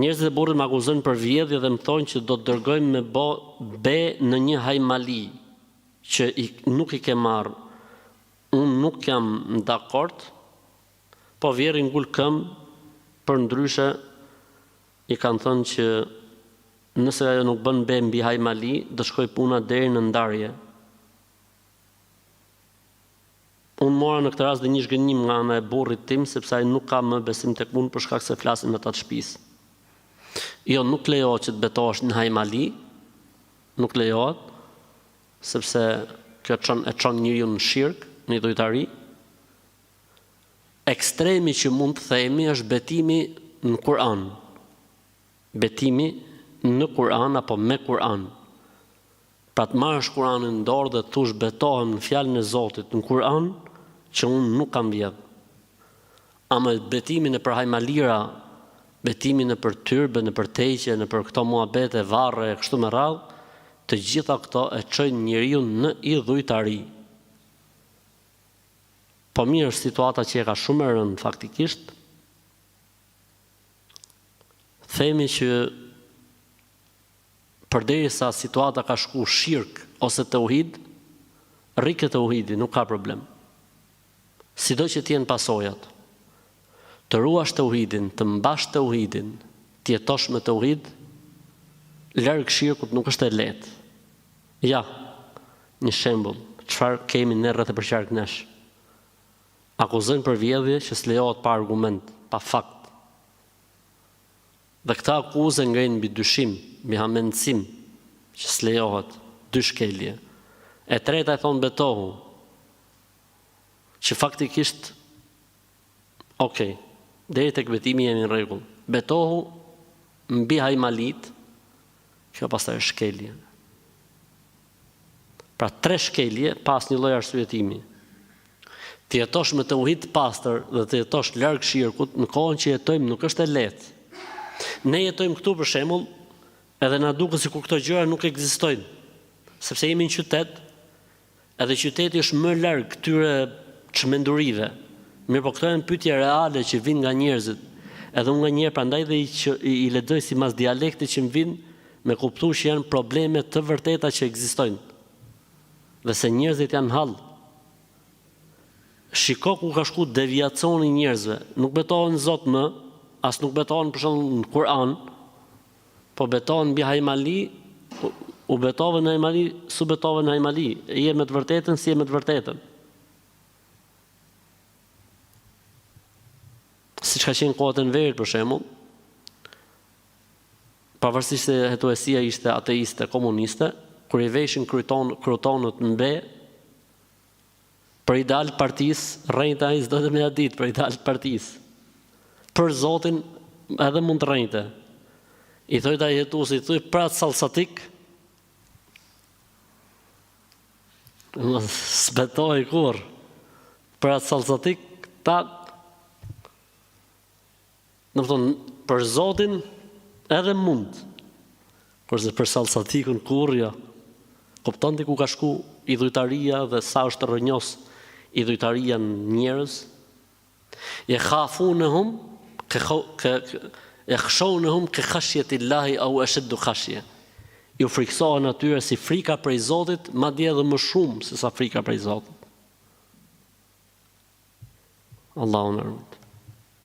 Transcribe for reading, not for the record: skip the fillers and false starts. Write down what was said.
Njerëzit e burrit më akuzojnë për vjedhje dhe më thonë që do të dërgojmë me be në një hajmali që nuk i ke marrë. Unë nuk jam dakord, po vjeri ngul këmbë, për ndryshe i kanë thënë që nëse ajo nuk bën be mbi hajmali, do shkoj puna deri në ndarje. Unë mora në këtë rast dhe një zhgënjim nga ana e burrit tim, sepse ai nuk ka më besim tek unë për shkak se flasin me ta të shtëpisë. Jo, nuk lejohet që të betohesh në hajmali, nuk lejohet, sepse kjo e çon njeriu në shirk, në idhujtari. Ekstremi që mund të themi është betimi në Kur'an. Betimi në Kur'an apo me Kur'an. Pra të marrësh Kur'anin në dorë dhe thosh betohem në fjalën e Zotit në Kur'an, që unë nuk kam vjedh. Ama betimin e për hajmalira, betimin e për tyrbe, në për teqe, në për këto muhabete, varre, kështu me radhë, të gjitha këto e çojnë njeriu në idhujtari. Po mirë është situata që e ka shumë e rëndë faktikisht. Themi që përderisa situata ka shku shirk ose tauhid, rrike tauhidi, nuk ka problem. Sido që t'jenë pasojat. Të ruash tauhidin, të mbash tauhidin, të jetosh me tauhid, larg shirkut nuk është e lehtë. Ja, një shembull, çfarë kemi ne rreth e përqark nesh. Akuzojnë për vjedhje që s'lejohet pa argument, pa fakt. Dhe këta akuzë ngrenë mbi dyshim, mbi hamendësim, që s'lejohet, dy shkelje. E treta e thonë betohu, që faktikisht, okej, deri tek betimi jemi në rregull. Betohu mbi hajmalit, kjo pastaj është shkelje. Pra 3 shkelje pas një lloj arsyetimi. Të jetosh me tauhid të pastër dhe të jetosh larg shirkut në kohën që jetojmë nuk është e lehtë. Ne jetojmë këtu për shembull, edhe na duket sikur këto gjëra nuk ekzistojnë, sepse jemi në qytet, edhe qyteti është më larg këtyre çmendurive. Mirë, po këto janë pyetje reale që vijnë nga njerëzit. Edhe unë nganjëherë prandaj dhe i lexoj sipas dialektit që më vijnë, me kuptuar që janë probleme të vërteta që ekzistojnë. Dhe se njerëzit janë hall. Shiko ku ka shku deviacioni i njerëzve. Nuk betohen Zot më, as nuk betohen për shembull në Kur'an, po betohen mbi hajmali, u betove në hajmali, su betove në hajmali. Je me të vërtetën, si je me të vërtetën. Siç ka qenë kohët e Enverit për shembull, pavarësisht se hetuesia ishte ateiste, komuniste, kur i veshin krytonët në be, për ideal partisë, rrejta ai s'do të më ja ditë për ideal partisë. Për Zotin edhe mund të rrejte. I thojta i hetuesi, i thoj prat salsatik, s'betoj kur. Prat salsatik, në thonë, për Zotin edhe mund. Kurse për salsatikun kur jo. Kupton ti ku ka shku idhujtaria dhe sa është rrënjos idhujtaria në njerëz. Yakhafunhum ka khashyatillahi au ashaddu khashya. Ju friksohen atyre si frika prej Zotit, madje edhe më shumë se sa frika prej Zotit. Allahu na rujt.